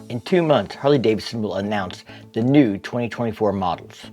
In 2 months, Harley Davidson will announce the new 2024 models.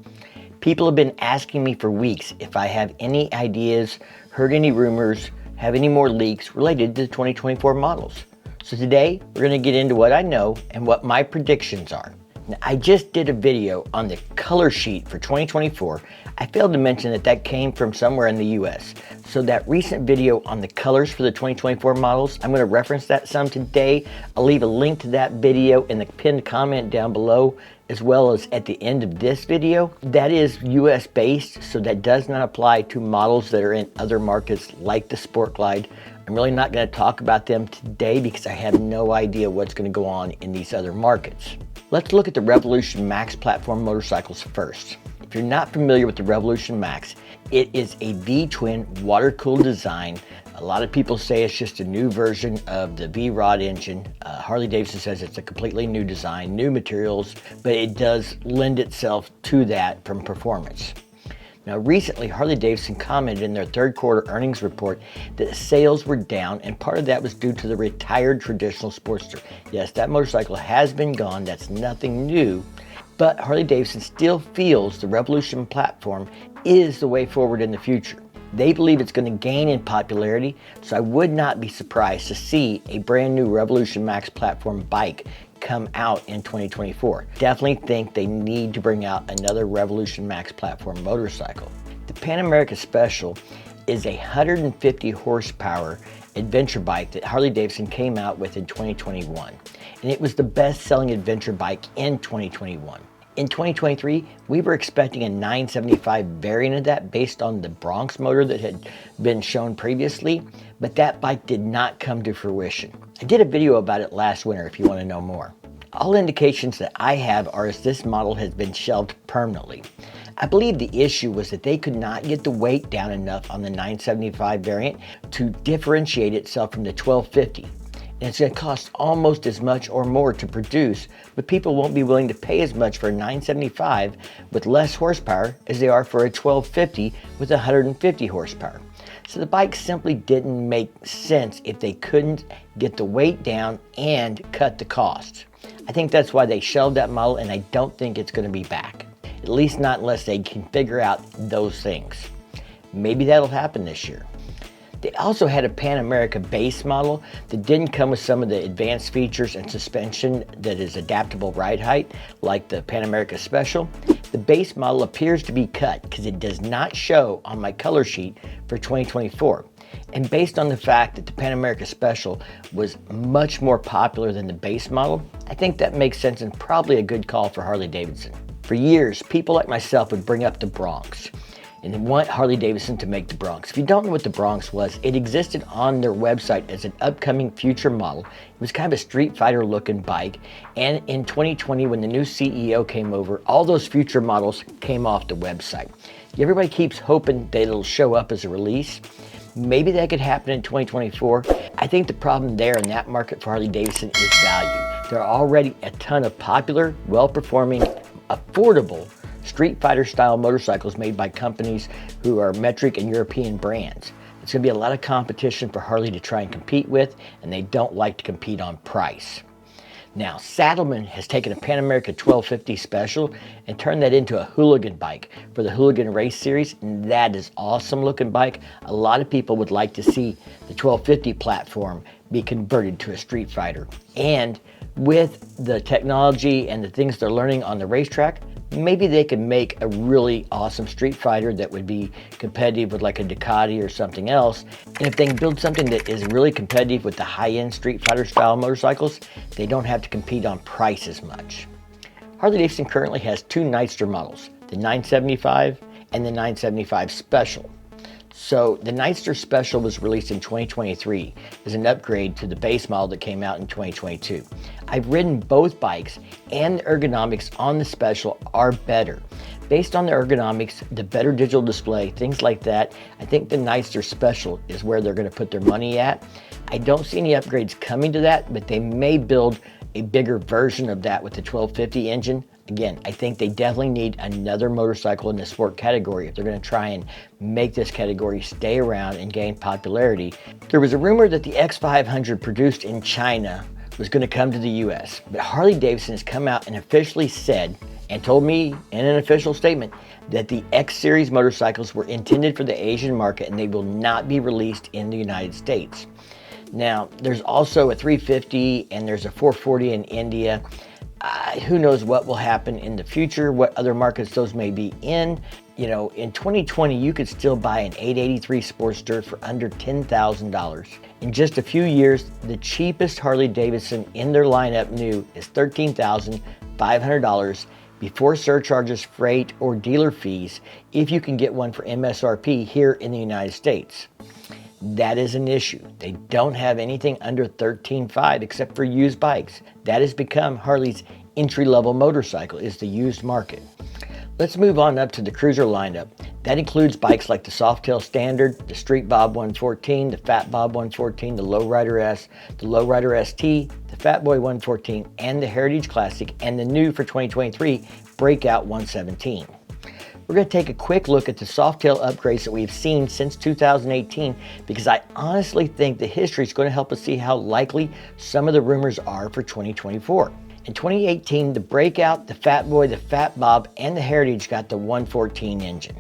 People have been asking me for weeks if I have any ideas, heard any rumors, have any more leaks related to the 2024 models. So today, we're going to get into what I know and what my predictions are. Now, I just did a video on the color sheet for 2024. I failed to mention that came from somewhere in the US. So that recent video on the colors for the 2024 models, I'm going to reference that some today. I'll leave a link to that video in the pinned comment down below, as well as at the end of this video. That is US based, so that does not apply to models that are in other markets like the Sport Glide. I'm really not going to talk about them today because I have no idea what's going to go on in these other markets. Let's look at the Revolution Max platform motorcycles first. If you're not familiar with the Revolution Max, it is a V-twin water-cooled design. A lot of people say it's just a new version of the V-Rod engine. Harley Davidson says it's a completely new design, new materials, but it does lend itself to that from performance. Now, recently, Harley Davidson commented in their third quarter earnings report that sales were down, and part of that was due to the retired traditional Sportster. Yes, that motorcycle has been gone. That's nothing new, but Harley Davidson still feels the Revolution platform is the way forward in the future. They believe it's going to gain in popularity, so I would not be surprised to see a brand new Revolution Max platform bike come out in 2024. Definitely think they need to bring out another Revolution Max platform motorcycle. The Pan America Special is a 150 horsepower adventure bike that Harley Davidson came out with in 2021, and it was the best-selling adventure bike in 2021. In 2023, we were expecting a 975 variant of that based on the Bronx motor that had been shown previously, but that bike did not come to fruition. I did a video about it last winter if you want to know more. All indications that I have are as this model has been shelved permanently. I believe the issue was that they could not get the weight down enough on the 975 variant to differentiate itself from the 1250. And it's going to cost almost as much or more to produce, but people won't be willing to pay as much for a 975 with less horsepower as they are for a 1250 with 150 horsepower. So the bike simply didn't make sense if they couldn't get the weight down and cut the cost. I think that's why they shelved that model, and I don't think it's going to be back. At least not unless they can figure out those things. Maybe that'll happen this year. They also had a Pan America base model that didn't come with some of the advanced features and suspension that is adaptable ride height, like the Pan America Special. The base model appears to be cut because it does not show on my color sheet for 2024. And based on the fact that the Pan America Special was much more popular than the base model, I think that makes sense and probably a good call for Harley Davidson. For years, people like myself would bring up the Bronx and they want Harley Davidson to make the Bronx. If you don't know what the Bronx was, it existed on their website as an upcoming future model. It was kind of a Street Fighter looking bike. And in 2020, when the new CEO came over, all those future models came off the website. Everybody keeps hoping that it'll show up as a release. Maybe that could happen in 2024. I think the problem there in that market for Harley Davidson is value. There are already a ton of popular, well-performing, affordable Street Fighter style motorcycles made by companies who are metric and European brands. It's going to be a lot of competition for Harley to try and compete with, and they don't like to compete on price. Now, Saddlemen has taken a Pan America 1250 Special and turned that into a hooligan bike for the Hooligan Race Series, and that is awesome looking bike. A lot of people would like to see the 1250 platform be converted to a Street Fighter. And with the technology and the things they're learning on the racetrack, maybe they could make a really awesome Street Fighter that would be competitive with like a Ducati or something else. And if they can build something that is really competitive with the high-end Street Fighter style motorcycles, they don't have to compete on price as much. Harley Davidson currently has two Nightster models, the 975 and the 975 Special. So the Nightster Special was released in 2023 as an upgrade to the base model that came out in 2022. I've ridden both bikes and the ergonomics on the Special are better. Based on the ergonomics, the better digital display, things like that, I think the Nightster Special is where they're going to put their money at. I don't see any upgrades coming to that, but they may build a bigger version of that with the 1250 engine. Again, I think they definitely need another motorcycle in the sport category if they're going to try and make this category stay around and gain popularity. There was a rumor that the X500 produced in China was going to come to the US, but Harley Davidson has come out and officially said and told me in an official statement that the X Series motorcycles were intended for the Asian market and they will not be released in the United States. Now, there's also a 350 and there's a 440 in India. Who knows what will happen in the future, what other markets those may be in. You know, in 2020, you could still buy an 883 Sportster for under $10,000. In just a few years, the cheapest Harley Davidson in their lineup new is $13,500 before surcharges, freight, or dealer fees if you can get one for MSRP here in the United States. That is an issue. They don't have anything under $13,500 except for used bikes. That has become Harley's entry-level motorcycle, is the used market. Let's move on up to the cruiser lineup. That includes bikes like the Softail Standard, the Street Bob 114, the Fat Bob 114, the Lowrider S, the Lowrider ST, the Fat Boy 114, and the Heritage Classic, and the new for 2023 Breakout 117. We're going to take a quick look at the Softail upgrades that we've seen since 2018 because I honestly think the history is going to help us see how likely some of the rumors are for 2024. In 2018, the Breakout, the Fat Boy, the Fat Bob, and the Heritage got the 114 engine.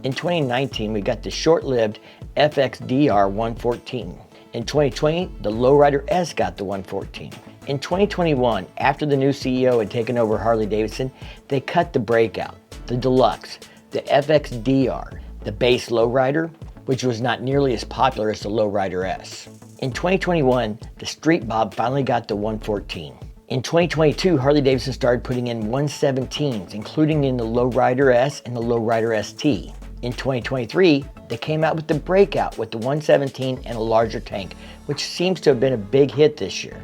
In 2019, we got the short-lived FXDR 114. In 2020, the Lowrider S got the 114. In 2021, after the new CEO had taken over Harley Davidson, they cut the Breakout, the Deluxe, the FXDR, the base Lowrider, which was not nearly as popular as the Lowrider S. In 2021, the Street Bob finally got the 114. In 2022, Harley Davidson started putting in 117s, including in the Lowrider S and the Lowrider ST. In 2023, they came out with the Breakout with the 117 and a larger tank, which seems to have been a big hit this year.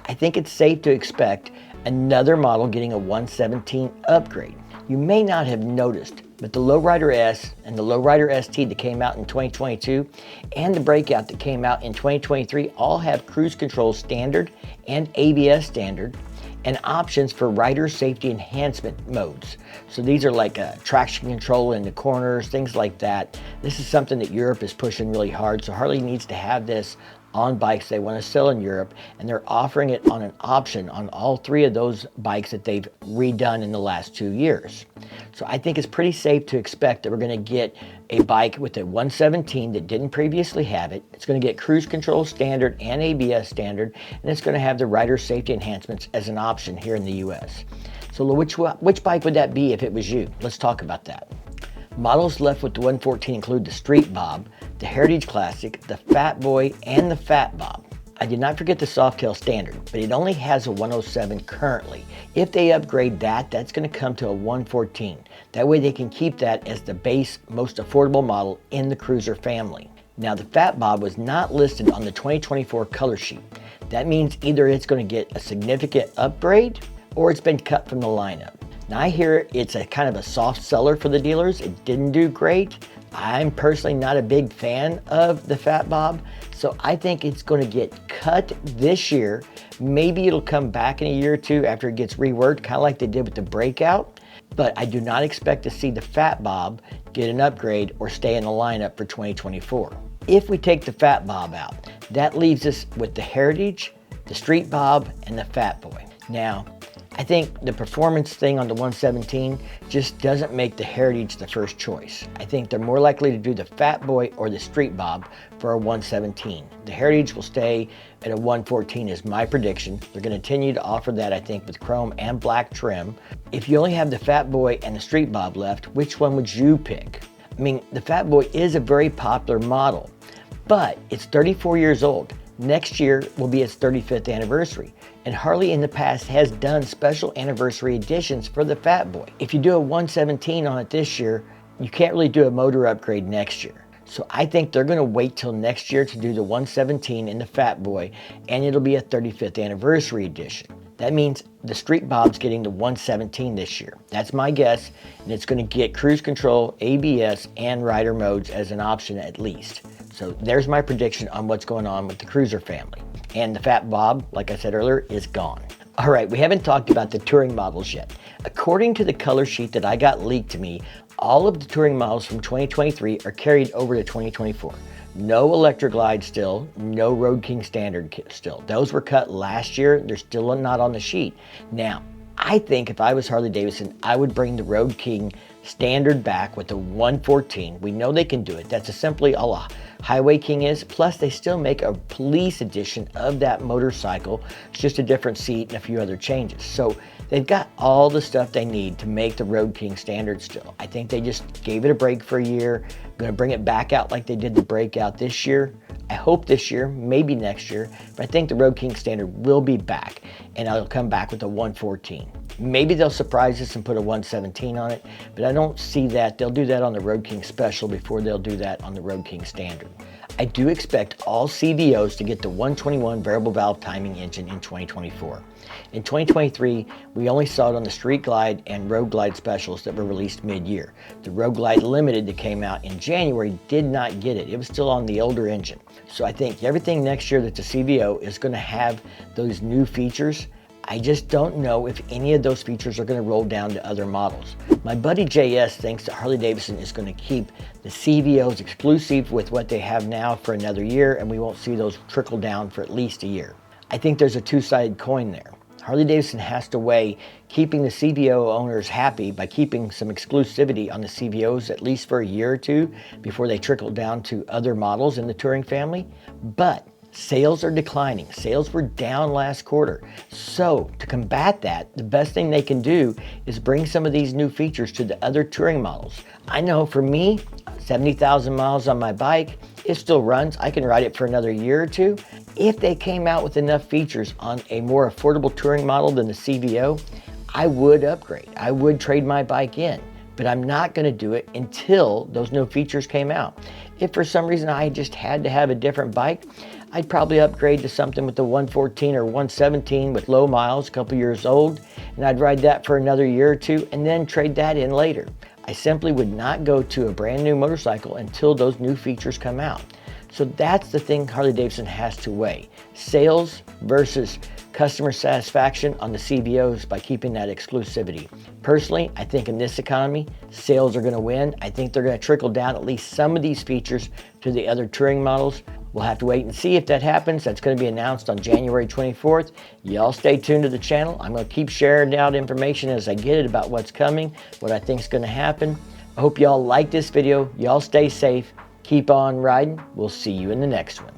I think it's safe to expect another model getting a 117 upgrade. You may not have noticed, but the Lowrider S and the Lowrider ST that came out in 2022 and the Breakout that came out in 2023 all have cruise control standard and ABS standard and options for rider safety enhancement modes. So these are like traction control in the corners, things like that. This is something that Europe is pushing really hard, so Harley needs to have this on bikes they want to sell in Europe, and they're offering it on an option on all three of those bikes that they've redone in the last 2 years. So I think it's pretty safe to expect that we're going to get a bike with a 117 that didn't previously have it. It's going to get cruise control standard and ABS standard, and it's going to have the rider safety enhancements as an option here in the US. So which bike would that be if it was you? Let's talk about that. Models left with the 114 include the Street Bob, the Heritage Classic, the Fat Boy, and the Fat Bob. I did not forget the Softail Standard, but it only has a 107 currently. If they upgrade that, that's going to come to a 114. That way they can keep that as the base, most affordable model in the cruiser family. Now the Fat Bob was not listed on the 2024 color sheet. That means either it's going to get a significant upgrade or it's been cut from the lineup. Now I hear it's a kind of a soft seller for the dealers. It didn't do great. I'm personally not a big fan of the Fat Bob, so I think it's going to get cut this year. Maybe it'll come back in a year or two after it gets reworked, kind of like they did with the Breakout, but I do not expect to see the Fat Bob get an upgrade or stay in the lineup for 2024. If we take the Fat Bob out, that leaves us with the Heritage, the Street Bob, and the Fat Boy. Now, I think the performance thing on the 117 just doesn't make the Heritage the first choice. I think they're more likely to do the Fat Boy or the Street Bob for a 117. The Heritage will stay at a 114 is my prediction. They're going to continue to offer that, I think, with chrome and black trim. If you only have the Fat Boy and the Street Bob left, which one would you pick? I mean, the Fat Boy is a very popular model, but it's 34 years old. Next year will be its 35th anniversary, and Harley in the past has done special anniversary editions for the Fat Boy. If you do a 117 on it this year, you can't really do a motor upgrade next year. So I think they're going to wait till next year to do the 117 in the Fat Boy, and it'll be a 35th anniversary edition. That means the Street Bob's getting the 117 this year. That's my guess, and it's going to get cruise control, ABS, and rider modes as an option at least. So there's my prediction on what's going on with the cruiser family. And the Fat Bob, like I said earlier, is gone. All right, we haven't talked about the touring models yet. According to the color sheet that I got leaked to me, all of the touring models from 2023 are carried over to 2024. No Electra Glide still, no Road King Standard still. Those were cut last year. They're still not on the sheet. Now, I think if I was Harley Davidson, I would bring the Road King Standard back with the 114. We know they can do it. That's simply all a Highway King is. Plus, they still make a police edition of that motorcycle. It's just a different seat and a few other changes. So they've got all the stuff they need to make the Road King Standard still. I think they just gave it a break for a year. Going to bring it back out like they did the Breakout this year. I hope this year, maybe next year, but I think the Road King Standard will be back, and I'll come back with a 114. Maybe they'll surprise us and put a 117 on it, but I don't see that. They'll do that on the Road King Special before they'll do that on the Road King Standard. I do expect all CVOs to get the 121 variable valve timing engine in 2024. In 2023, we only saw it on the Street Glide and Road Glide specials that were released mid-year. The Road Glide Limited that came out in January did not get it. It was still on the older engine. So I think everything next year that's a CVO is going to have those new features. I just don't know if any of those features are going to roll down to other models. My buddy JS thinks that Harley Davidson is going to keep the CVOs exclusive with what they have now for another year, and we won't see those trickle down for at least a year. I think there's a two-sided coin there. Harley Davidson has to weigh keeping the CVO owners happy by keeping some exclusivity on the CVOs at least for a year or two before they trickle down to other models in the touring family. But sales are declining. Sales were down last quarter. So to combat that, the best thing they can do is bring some of these new features to the other touring models. I know for me, 70,000 miles on my bike, it still runs. I can ride it for another year or two. If they came out with enough features on a more affordable touring model than the CVO, I would upgrade. I would trade my bike in, but I'm not going to do it until those new features came out. If for some reason I just had to have a different bike, I'd probably upgrade to something with the 114 or 117 with low miles, a couple years old, and I'd ride that for another year or two and then trade that in later. I simply would not go to a brand new motorcycle until those new features come out. So that's the thing Harley Davidson has to weigh. Sales versus customer satisfaction on the CVOs by keeping that exclusivity. Personally, I think in this economy, sales are going to win. I think they're going to trickle down at least some of these features to the other touring models. We'll have to wait and see if that happens. That's going to be announced on January 24th. Y'all stay tuned to the channel. I'm going to keep sharing out information as I get it about what's coming, what I think is going to happen. I hope y'all like this video. Y'all stay safe. Keep on riding. We'll see you in the next one.